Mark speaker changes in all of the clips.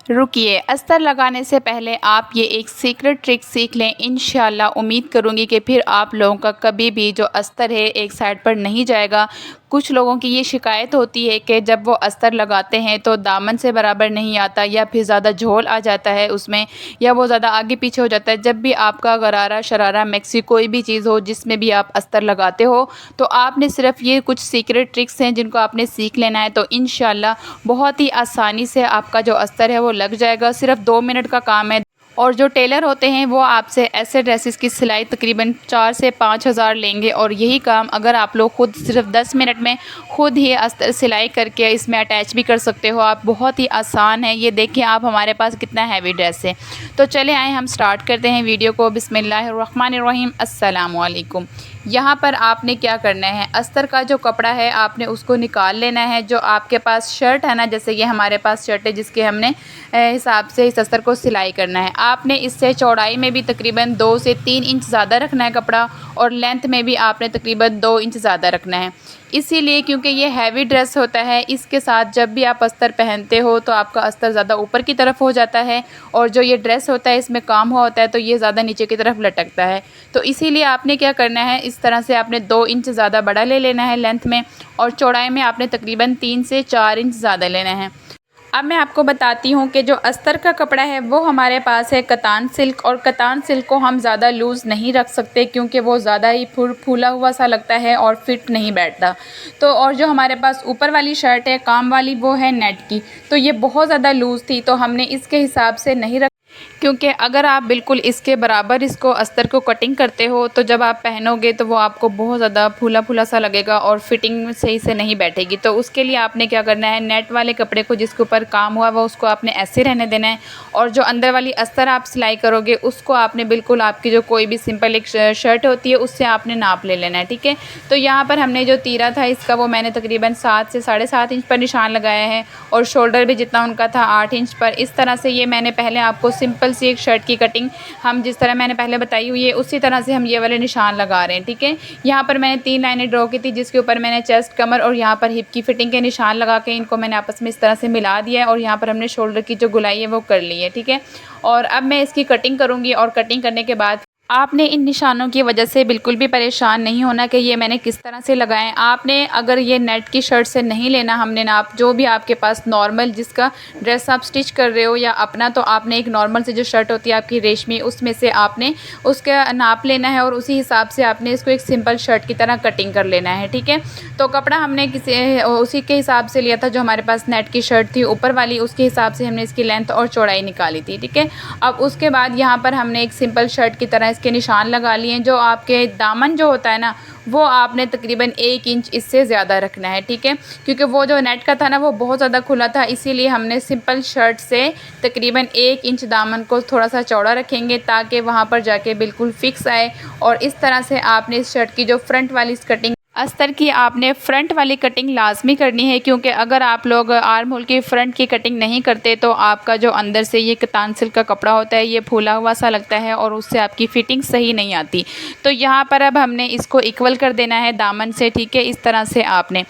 Speaker 1: रुकिए, अस्तर लगाने से पहले आप ये एक सीक्रेट ट्रिक सीख लें। इंशाल्लाह उम्मीद करूँगी कि फिर आप लोगों का कभी भी जो अस्तर है एक साइड पर नहीं जाएगा। कुछ लोगों की ये शिकायत होती है कि जब वो अस्तर लगाते हैं तो दामन से बराबर नहीं आता, या फिर ज़्यादा झोल आ जाता है उसमें, या वो ज़्यादा आगे पीछे हो जाता है। जब भी आपका गरारा, शरारा, मैक्सी कोई भी चीज़ हो जिसमें भी आप अस्तर लगाते हो, तो आपने सिर्फ ये कुछ सीक्रेट ट्रिक्स हैं जिनको आपने सीख लेना है। तो इंशाल्लाह बहुत ही आसानी से आपका जो अस्तर है वो लग जाएगा। सिर्फ 2 मिनट का काम है। और जो टेलर होते हैं वो आपसे ऐसे ड्रेसेस की सिलाई तकरीबन 4 से 5 हज़ार लेंगे, और यही काम अगर आप लोग खुद सिर्फ 10 मिनट में खुद ही अस्तर सिलाई करके इसमें अटैच भी कर सकते हो आप। बहुत ही आसान है। ये देखिए आप, हमारे पास कितना हैवी ड्रेस है। तो चले आए हम स्टार्ट करते हैं वीडियो को। बिस्मिल्लाहिर्रहमानिर्रहीम। अस्सलामु अलैकुम। यहाँ पर आपने क्या करना है, अस्तर का जो कपड़ा है आपने उसको निकाल लेना है। जो आपके पास शर्ट है ना, जैसे ये हमारे पास शर्ट है जिसके हमने हिसाब से इस अस्तर को सिलाई करना है। आपने इससे चौड़ाई में भी तकरीबन 2 से 3 इंच ज़्यादा रखना है कपड़ा, और लेंथ में भी आपने तकरीबन 2 इंच ज़्यादा रखना है। इसीलिए क्योंकि ये हैवी ड्रेस होता है, इसके साथ जब भी आप अस्तर पहनते हो तो आपका अस्तर ज़्यादा ऊपर की तरफ हो जाता है, और जो ये ड्रेस होता है इसमें काम हुआ होता है तो ये ज़्यादा नीचे की तरफ लटकता है। तो इसीलिए आपने क्या करना है, इस तरह से आपने 2 इंच ज़्यादा बड़ा ले लेना है लेंथ में, और चौड़ाई में आपने तकरीबन 3 से 4 इंच ज़्यादा लेना है। अब मैं आपको बताती हूँ कि जो अस्तर का कपड़ा है वो हमारे पास है कतान सिल्क, और कतान सिल्क को हम ज़्यादा लूज़ नहीं रख सकते क्योंकि वो ज़्यादा ही फूला हुआ सा लगता है और फिट नहीं बैठता। तो और जो हमारे पास ऊपर वाली शर्ट है काम वाली, वो है नेट की, तो ये बहुत ज़्यादा लूज़ थी, तो हमने इसके हिसाब से नहीं रख, क्योंकि अगर आप बिल्कुल इसके बराबर इसको अस्तर को कटिंग करते हो तो जब आप पहनोगे तो वो आपको बहुत ज़्यादा फूला फूला सा लगेगा और फिटिंग सही से नहीं बैठेगी। तो उसके लिए आपने क्या करना है, नेट वाले कपड़े को जिसके ऊपर काम हुआ वो उसको आपने ऐसे रहने देना है, और जो अंदर वाली अस्तर आप सिलाई करोगे उसको आपने बिल्कुल आपकी जो कोई भी सिंपल एक शर्ट होती है उससे आपने नाप ले लेना है, ठीक है। तो यहाँ पर हमने जो तीरा था इसका वो मैंने तकरीबन 7 से 7.5 इंच पर निशान लगाया है, और शोल्डर भी जितना उनका था 8 इंच पर। इस तरह से ये मैंने पहले आपको सिंपल सी एक शर्ट की कटिंग हम जिस तरह मैंने पहले बताई हुई है उसी तरह से हम ये वाले निशान लगा रहे हैं, ठीक है। यहाँ पर मैंने 3 लाइनें ड्रॉ की थी जिसके ऊपर मैंने चेस्ट, कमर और यहाँ पर हिप की फिटिंग के निशान लगा के इनको मैंने आपस में इस तरह से मिला दिया है, और यहाँ पर हमने शोल्डर की जो गुलाई है वो कर ली है, ठीक है। और अब मैं इसकी कटिंग करूँगी, और कटिंग करने के बाद आपने इन निशानों की वजह से बिल्कुल भी परेशान नहीं होना कि ये मैंने किस तरह से लगाएं। आपने अगर ये नेट की शर्ट से नहीं लेना हमने नाप, जो भी आपके पास नॉर्मल जिसका ड्रेस आप स्टिच कर रहे हो या अपना, तो आपने एक नॉर्मल से जो शर्ट होती है आपकी रेशमी, उसमें से आपने उसका नाप लेना है, और उसी हिसाब से आपने इसको एक सिंपल शर्ट की तरह कटिंग कर लेना है, ठीक है। तो कपड़ा हमने उसी के हिसाब से लिया था जो हमारे पास नेट की शर्ट थी ऊपर वाली, उसके हिसाब से हमने इसकी लेंथ और चौड़ाई निकाली थी, ठीक है। अब उसके बाद यहाँ पर हमने एक सिंपल शर्ट की तरह इसके निशान लगा लिए। जो आपके दामन जो होता है ना, वो आपने तकरीबन 1 इंच इससे ज़्यादा रखना है, ठीक है। क्योंकि वो जो नेट का था ना वो बहुत ज़्यादा खुला था, इसीलिए हमने सिंपल शर्ट से तकरीबन 1 इंच दामन को थोड़ा सा चौड़ा रखेंगे ताकि वहाँ पर जाके बिल्कुल फिक्स आए। और इस तरह से आपने इस शर्ट की जो फ्रंट वाली कटिंग अस्तर की आपने फ्रंट वाली कटिंग लाजमी करनी है, क्योंकि अगर आप लोग आर्म होल की फ्रंट की कटिंग नहीं करते तो आपका जो अंदर से ये कतान सिल्क का कपड़ा होता है ये फूला हुआ सा लगता है और उससे आपकी फ़िटिंग सही नहीं आती। तो यहाँ पर अब हमने इसको इक्वल कर देना है दामन से, ठीक है। इस तरह से आपने,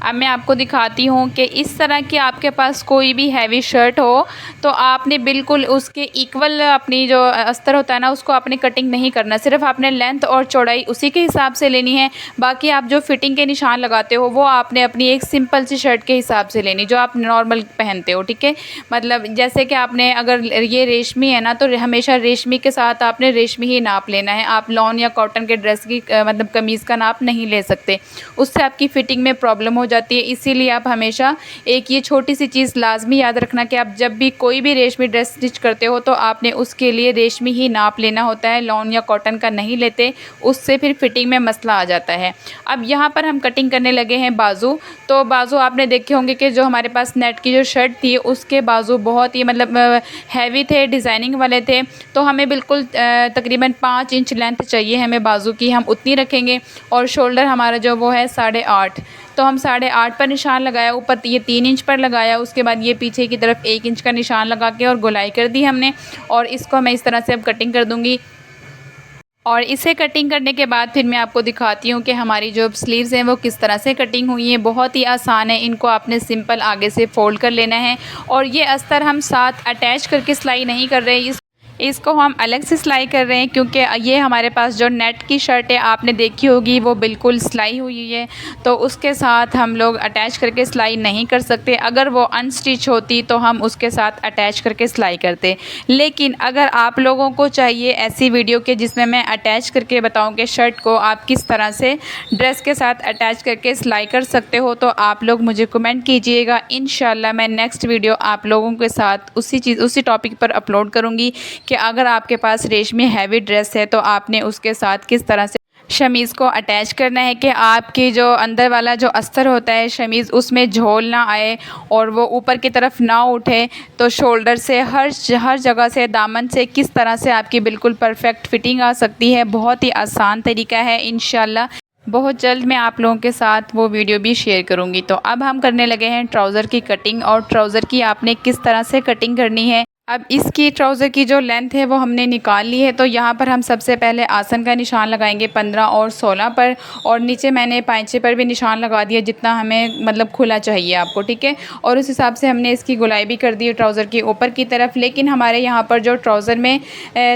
Speaker 1: अब मैं आपको दिखाती हूँ कि इस तरह की आपके पास कोई भी हैवी शर्ट हो तो आपने बिल्कुल उसके इक्वल अपनी जो अस्तर होता है ना उसको आपने कटिंग नहीं करना, सिर्फ आपने लेंथ और चौड़ाई उसी के हिसाब से लेनी है। बाकी आप जो फिटिंग के निशान लगाते हो वो आपने अपनी एक सिंपल सी शर्ट के हिसाब से लेनी जो आप नॉर्मल पहनते हो, ठीक है। मतलब जैसे कि आपने अगर ये रेशमी है ना तो हमेशा रेशमी के साथ आपने रेशमी ही नाप लेना है। आप लॉन या कॉटन के ड्रेस की मतलब कमीज़ का नाप नहीं ले सकते, उससे आपकी फ़िटिंग में प्रॉब्लम हो जाती है। इसीलिए आप हमेशा एक ये छोटी सी चीज़ लाजमी याद रखना कि आप जब भी कोई भी रेशमी ड्रेस स्टिच करते हो तो आपने उसके लिए रेशमी ही नाप लेना होता है, लॉन या कॉटन का नहीं लेते, उससे फिर फिटिंग में मसला आ जाता है। अब यहाँ पर हम कटिंग करने लगे हैं बाजू। तो बाजू आपने देखे होंगे कि जो हमारे पास नेट की जो शर्ट थी उसके बाजू बहुत ही मतलब हैवी थे, डिज़ाइनिंग वाले थे, तो हमें बिल्कुल तकरीबन 5 इंच लेंथ चाहिए हमें बाजू की, हम उतनी रखेंगे। और शोल्डर हमारा जो वो है 8.5, तो हम 8.5 पर निशान लगाया, ऊपर ये 3 इंच पर लगाया, उसके बाद ये पीछे की तरफ 1 इंच का निशान लगा के और गोलाई कर दी हमने। और इसको मैं इस तरह से अब कटिंग कर दूँगी। और इसे कटिंग करने के बाद फिर मैं आपको दिखाती हूँ कि हमारी जो स्लीव्स हैं वो किस तरह से कटिंग हुई हैं। बहुत ही आसान है, इनको आपने सिंपल आगे से फ़ोल्ड कर लेना है और ये अस्तर हम साथ अटैच करके सिलाई नहीं कर रहे हैं, इसको हम अलग से सिलाई कर रहे हैं क्योंकि ये हमारे पास जो नेट की शर्ट है आपने देखी होगी वो बिल्कुल सिलाई हुई है, तो उसके साथ हम लोग अटैच करके सिलाई नहीं कर सकते। अगर वो अनस्टिच होती तो हम उसके साथ अटैच करके सिलाई करते। लेकिन अगर आप लोगों को चाहिए ऐसी वीडियो के जिसमें मैं अटैच करके बताऊं कि शर्ट को आप किस तरह से ड्रेस के साथ अटैच करके सिलाई कर सकते हो, तो आप लोग मुझे कमेंट कीजिएगा। इंशाल्लाह मैं नेक्स्ट वीडियो आप लोगों के साथ उसी टॉपिक पर अपलोड करूँगी कि अगर आपके पास रेशमी हैवी ड्रेस है तो आपने उसके साथ किस तरह से शमीज़ को अटैच करना है कि आपकी जो अंदर वाला जो अस्तर होता है शमीज़ उसमें झोल ना आए और वो ऊपर की तरफ ना उठे। तो शोल्डर से हर जगह से दामन से किस तरह से आपकी बिल्कुल परफेक्ट फिटिंग आ सकती है। बहुत ही आसान तरीका है, इंशाल्लाह बहुत जल्द मैं आप लोगों के साथ वो वीडियो भी शेयर करूँगी। तो अब हम करने लगे हैं ट्राउज़र की कटिंग, और ट्राउज़र की आपने किस तरह से कटिंग करनी है। अब इसकी ट्राउज़र की जो लेंथ है वो हमने निकाल ली है, तो यहाँ पर हम सबसे पहले आसन का निशान लगाएंगे 15 और 16 पर, और नीचे मैंने पाइचे पर भी निशान लगा दिया जितना हमें मतलब खुला चाहिए आपको, ठीक है। और उस हिसाब से हमने इसकी गुलाई भी कर दी है ट्राउज़र की ऊपर की तरफ। लेकिन हमारे यहाँ पर जो ट्राउज़र में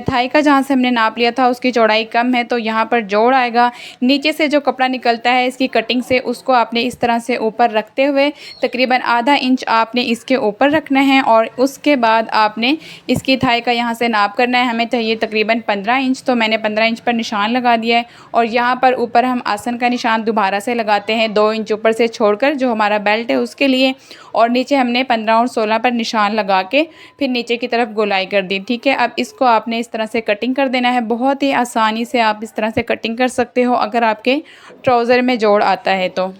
Speaker 1: थाई का जहाँ से हमने नाप लिया था उसकी चौड़ाई कम है, तो यहाँ पर जोड़ आएगा। नीचे से जो कपड़ा निकलता है इसकी कटिंग से उसको आपने इस तरह से ऊपर रखते हुए तकरीबन आधा इंच आपने इसके ऊपर रखना है, और उसके बाद आपने इसकी थाई का यहाँ से नाप करना है। हमें चाहिए तकरीबन 15 इंच, तो मैंने 15 इंच पर निशान लगा दिया है। और यहाँ पर ऊपर हम आसन का निशान दोबारा से लगाते हैं 2 इंच ऊपर से छोड़कर, जो हमारा बेल्ट है उसके लिए। और नीचे हमने 15 और 16 पर निशान लगा के फिर नीचे की तरफ गोलाई कर दी, ठीक है। अब इसको आपने इस तरह से कटिंग कर देना है। बहुत ही आसानी से आप इस तरह से कटिंग कर सकते हो अगर आपके ट्राउज़र में जोड़ आता है तो।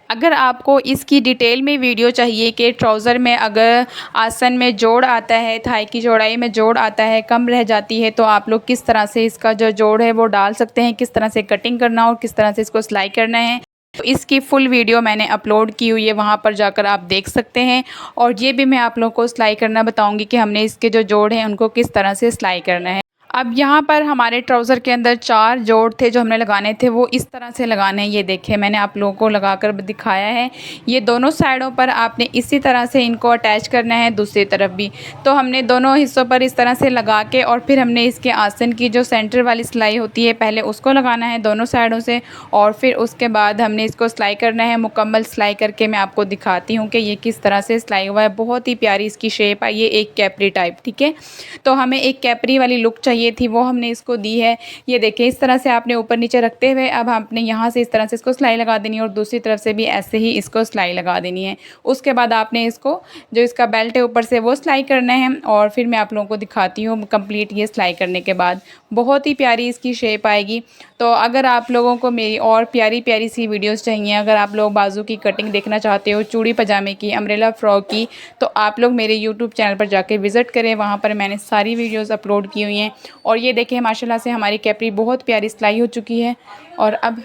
Speaker 1: अगर आपको इसकी डिटेल में वीडियो चाहिए कि ट्राउज़र में अगर आसन में जोड़ आता है, थाई की चौड़ाई में जोड़ आता है, कम रह जाती है, तो आप लोग किस तरह से इसका जो जोड़ है वो डाल सकते हैं, किस तरह से कटिंग करना और किस तरह से इसको सिलाई करना है, तो इसकी फुल वीडियो मैंने अपलोड की हुई है, वहाँ पर जाकर आप देख सकते हैं। और ये भी मैं आप लोगों को सिलाई करना बताऊँगी कि हमने इसके जो जोड़ हैं उनको किस तरह से सिलाई करना है। अब यहाँ पर हमारे ट्राउज़र के अंदर 4 जोड़ थे जो हमने लगाने थे, वो इस तरह से लगाने हैं। ये देखिए मैंने आप लोगों को लगाकर दिखाया है। ये दोनों साइडों पर आपने इसी तरह से इनको अटैच करना है, दूसरी तरफ भी। तो हमने दोनों हिस्सों पर इस तरह से लगा के, और फिर हमने इसके आसन की जो सेंटर वाली सिलाई होती है पहले उसको लगाना है दोनों साइडों से, और फिर उसके बाद हमने इसको सिलाई करना है। मुकम्मल सिलाई करके मैं आपको दिखाती हूँ कि ये किस तरह से सिलाई हुआ है। बहुत ही प्यारी इसकी शेप है, ये एक कैपरी टाइप, ठीक है। तो हमें एक कैपरी वाली लुक चाहिए थी, वो हमने इसको दी है। ये देखिए इस तरह से आपने ऊपर नीचे रखते हुए अब आपने यहाँ से इस तरह से इसको सिलाई लगा देनी है, और दूसरी तरफ से भी ऐसे ही इसको सिलाई लगा देनी है। उसके बाद आपने इसको जो इसका बेल्ट है ऊपर से वो सिलाई करना है, और फिर मैं आप लोगों को दिखाती हूँ कंप्लीट ये सिलाई करने के बाद। बहुत ही प्यारी इसकी शेप आएगी। तो अगर आप लोगों को मेरी और प्यारी प्यारी सी वीडियोस चाहिए, अगर आप लोग बाजू की कटिंग देखना चाहते हो, चूड़ी पजामे की, अम्ब्रेला फ्रॉक की, तो आप लोग मेरे यूट्यूब चैनल पर जाकर विज़िट करें। वहाँ पर मैंने सारी वीडियोस अपलोड की हुई हैं। और ये देखें माशाल्लाह से हमारी कैपरी बहुत प्यारी सिलाई हो चुकी है। और अब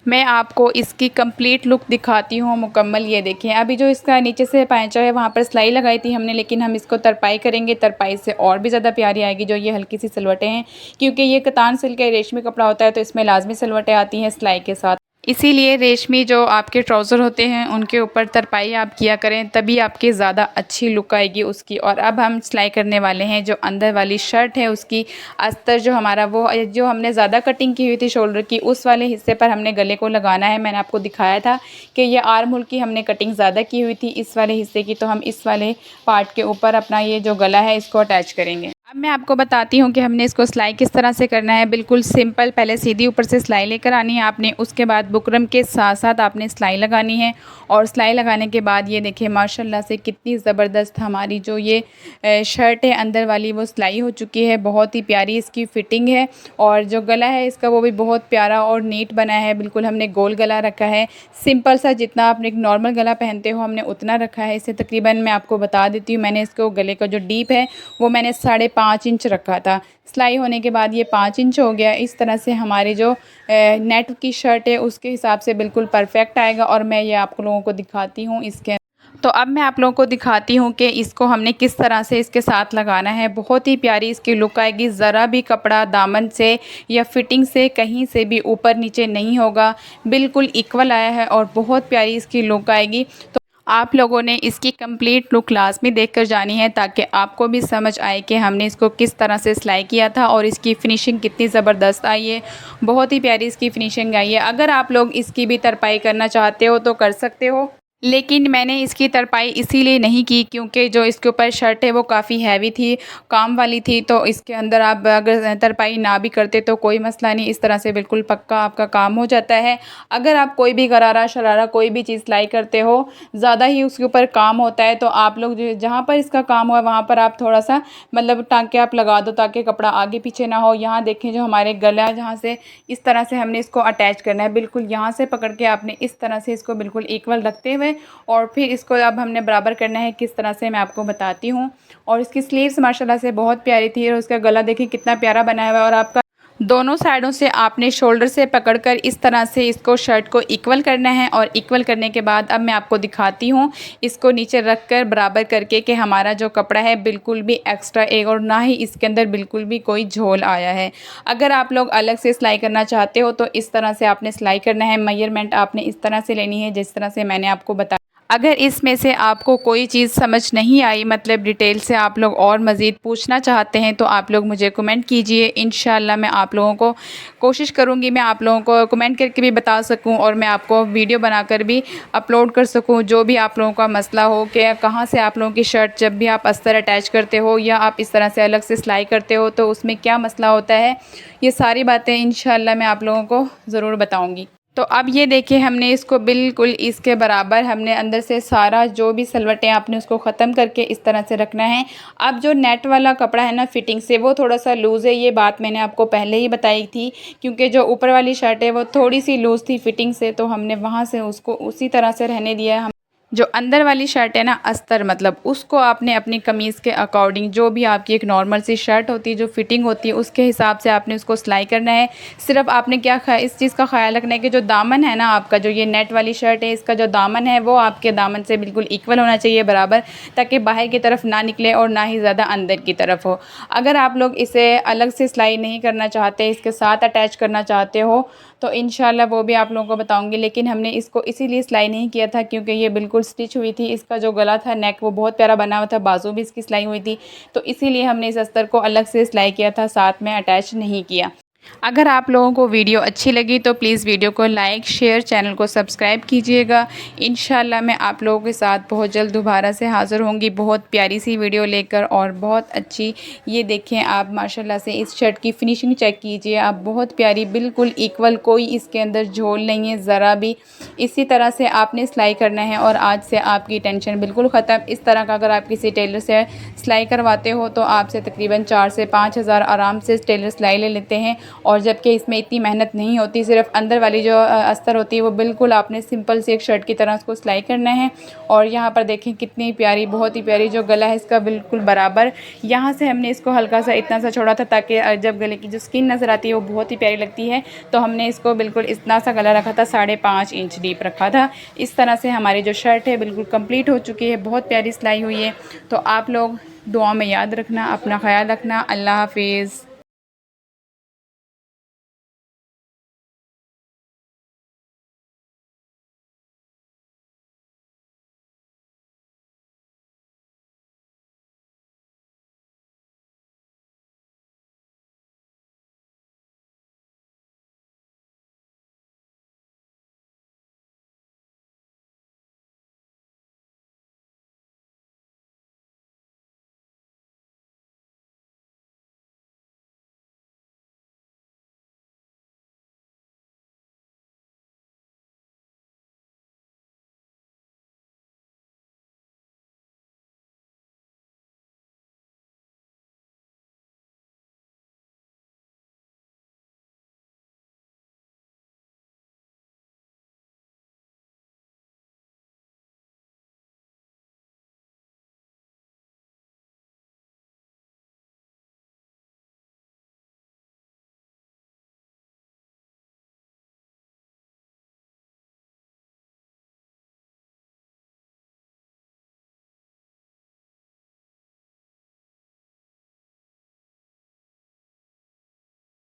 Speaker 1: मैं आपको इसकी कंप्लीट लुक दिखाती हूँ मुकम्मल। ये देखें अभी जो इसका नीचे से पैंचा है वहाँ पर सिलाई लगाई थी हमने, लेकिन हम इसको तरपाई करेंगे। तरपाई से और भी ज़्यादा प्यारी आएगी। जो ये हल्की सी सिलवटें हैं, क्योंकि ये कतान सिल्क है, रेशमी कपड़ा होता है, तो इसमें लाजमी सिलवटें आती हैं सिलाई के साथ। इसीलिए रेशमी जो आपके ट्राउज़र होते हैं उनके ऊपर तरपाई आप किया करें, तभी आपकी ज़्यादा अच्छी लुक आएगी उसकी। और अब हम सिलाई करने वाले हैं जो अंदर वाली शर्ट है उसकी अस्तर, जो हमारा वो जो हमने ज़्यादा कटिंग की हुई थी शोल्डर की, उस वाले हिस्से पर हमने गले को लगाना है। मैंने आपको दिखाया था कि ये आर्म होल की हमने कटिंग ज़्यादा की हुई थी इस वाले हिस्से की, तो हम इस वाले पार्ट के ऊपर अपना ये जो गला है इसको अटैच करेंगे। अब मैं आपको बताती हूँ कि हमने इसको सिलाई किस तरह से करना है। बिल्कुल सिंपल, पहले सीधी ऊपर से सिलाई लेकर आनी है आपने, उसके बाद बुकरम के साथ साथ आपने सिलाई लगानी है। और सिलाई लगाने के बाद ये देखिए माशाल्लाह से कितनी ज़बरदस्त हमारी जो ये शर्ट है अंदर वाली वो सिलाई हो चुकी है। बहुत ही प्यारी इसकी फ़िटिंग है, और जो गला है इसका वो भी बहुत प्यारा और नीट बना है। बिल्कुल हमने गोल गला रखा है, सिंपल सा, जितना आपने एक नॉर्मल गला पहनते हो हमने उतना रखा है। इसे तकरीबन मैं आपको बता देती हूँ, मैंने इसको गले का जो डीप है वो मैंने 5.5 इंच रखा था। सिलाई होने के बाद ये 5 इंच हो गया। इस तरह से हमारी जो नेट की शर्ट है उसके हिसाब से बिल्कुल परफेक्ट आएगा। और मैं ये आप लोगों को दिखाती हूँ इसके तो अब मैं आप लोगों को दिखाती हूँ कि इसको हमने किस तरह से इसके साथ लगाना है। बहुत ही प्यारी इसकी लुक आएगी, ज़रा भी कपड़ा दामन से या फिटिंग से कहीं से भी ऊपर नीचे नहीं होगा, बिल्कुल इक्वल आया है और बहुत प्यारी इसकी लुक आएगी। तो आप लोगों ने इसकी कंप्लीट लुक क्लास में देखकर जानी है ताकि आपको भी समझ आए कि हमने इसको किस तरह से सिलाई किया था और इसकी फ़िनिशिंग कितनी ज़बरदस्त आई है। बहुत ही प्यारी इसकी फ़िनिशिंग आई है। अगर आप लोग इसकी भी तरपाई करना चाहते हो तो कर सकते हो, लेकिन मैंने इसकी तरपाई इसीलिए नहीं की क्योंकि जो इसके ऊपर शर्ट है वो काफ़ी हैवी थी, काम वाली थी। तो इसके अंदर आप अगर तरपाई ना भी करते तो कोई मसला नहीं, इस तरह से बिल्कुल पक्का आपका काम हो जाता है। अगर आप कोई भी गरारा शरारा कोई भी चीज़ सिलाई करते हो, ज़्यादा ही उसके ऊपर काम होता है, तो आप लोग जहाँ पर इसका काम हुआ वहाँ पर आप थोड़ा सा मतलब टाँके आप लगा दो ताकि कपड़ा आगे पीछे ना हो। यहाँ देखें जो हमारे गला जहाँ से इस तरह से हमने इसको अटैच करना है, बिल्कुल यहाँ से पकड़ के आपने इस तरह से इसको बिल्कुल इक्वल रखते हुए और फिर इसको अब हमने बराबर करना है। किस तरह से मैं आपको बताती हूँ। और इसकी स्लीव्स माशाल्लाह से बहुत प्यारी थी और उसका गला देखिए कितना प्यारा बनाया हुआ है। और आपका दोनों साइडों से आपने शोल्डर से पकड़कर इस तरह से इसको शर्ट को इक्वल करना है। और इक्वल करने के बाद अब मैं आपको दिखाती हूँ इसको नीचे रख कर बराबर करके कि हमारा जो कपड़ा है बिल्कुल भी एक्स्ट्रा एक और ना ही इसके अंदर बिल्कुल भी कोई झोल आया है। अगर आप लोग अलग से सिलाई करना चाहते हो तो इस तरह से आपने सिलाई करना है। मेजरमेंट आपने इस तरह से लेनी है जिस तरह से मैंने आपको बताया। अगर इसमें से आपको कोई चीज़ समझ नहीं आई, मतलब डिटेल से आप लोग और मज़ीद पूछना चाहते हैं, तो आप लोग मुझे कमेंट कीजिए। इंशाल्लाह मैं आप लोगों को कोशिश करूँगी मैं आप लोगों को कमेंट करके भी बता सकूँ और मैं आपको वीडियो बनाकर भी अपलोड कर सकूँ। जो भी आप लोगों का मसला हो कि कहाँ से आप लोगों की शर्ट जब भी आप अस्तर अटैच करते हो या आप इस तरह से अलग से सिलाई करते हो तो उसमें क्या मसला होता है, ये सारी बातें इंशाल्लाह मैं आप लोगों को ज़रूर बताऊँगी। तो अब ये देखिए हमने इसको बिल्कुल इसके बराबर हमने अंदर से सारा जो भी सलवटें आपने उसको ख़त्म करके इस तरह से रखना है। अब जो नेट वाला कपड़ा है ना फिटिंग से वो थोड़ा सा लूज़ है, ये बात मैंने आपको पहले ही बताई थी क्योंकि जो ऊपर वाली शर्ट है वो थोड़ी सी लूज़ थी फिटिंग से, तो हमने वहाँ से उसको उसी तरह से रहने दिया है। जो अंदर वाली शर्ट है ना अस्तर, मतलब उसको आपने अपनी कमीज़ के अकॉर्डिंग जो भी आपकी एक नॉर्मल सी शर्ट होती है जो फिटिंग होती है उसके हिसाब से आपने उसको सिलाई करना है। सिर्फ आपने क्या इस चीज़ का ख्याल रखना है कि जो दामन है ना आपका, जो ये नेट वाली शर्ट है इसका जो दामन है वो आपके दामन से बिल्कुल इक्वल होना चाहिए बराबर, ताकि बाहर की तरफ ना निकले और ना ही ज़्यादा अंदर की तरफ हो। अगर आप लोग इसे अलग से सिलाई नहीं करना चाहते, इसके साथ अटैच करना चाहते हो तो इंशाल्लाह वो भी आप लोगों को बताऊंगी। लेकिन हमने इसको इसीलिए सिलाई नहीं किया था क्योंकि ये बिल्कुल स्टिच हुई थी। इसका जो गला था नेक वो बहुत प्यारा बना हुआ था, बाजू भी इसकी सिलाई हुई थी, तो इसीलिए हमने इस अस्तर को अलग से सिलाई किया था, साथ में अटैच नहीं किया। अगर आप लोगों को वीडियो अच्छी लगी तो प्लीज़ वीडियो को लाइक शेयर चैनल को सब्सक्राइब कीजिएगा। इंशाल्लाह मैं आप लोगों के साथ बहुत जल्द दोबारा से हाज़िर होंगी बहुत प्यारी सी वीडियो लेकर और बहुत अच्छी। ये देखें आप माशाल्लाह से इस शर्ट की फिनिशिंग चेक कीजिए आप, बहुत प्यारी बिल्कुल इक्वल, कोई इसके अंदर झोल नहीं है ज़रा भी। इसी तरह से आपने सिलाई करना है और आज से आपकी टेंशन बिल्कुल ख़त्म। इस तरह का अगर आप किसी टेलर से सिलाई करवाते हो तो आपसे तकरीबन 4 से 5 हज़ार आराम से टेलर सिलाई ले लेते हैं। और जबकि इसमें इतनी मेहनत नहीं होती, सिर्फ अंदर वाली जो अस्तर होती है वो बिल्कुल आपने सिंपल सी एक शर्ट की तरह उसको सिलाई करना है। और यहाँ पर देखें कितनी प्यारी, बहुत ही प्यारी जो गला है इसका बिल्कुल बराबर। यहाँ से हमने इसको हल्का सा इतना सा छोड़ा था ताकि जब गले की जो स्किन नज़र आती है वो बहुत ही प्यारी लगती है, तो हमने इसको बिल्कुल इतना सा गला रखा था, 5.5 इंच डीप रखा था। इस तरह से हमारी जो शर्ट है बिल्कुल कंप्लीट हो चुकी है, बहुत प्यारी सिलाई हुई है। तो आप लोग दुआ में याद रखना, अपना ख्याल रखना। अल्लाह हाफिज़।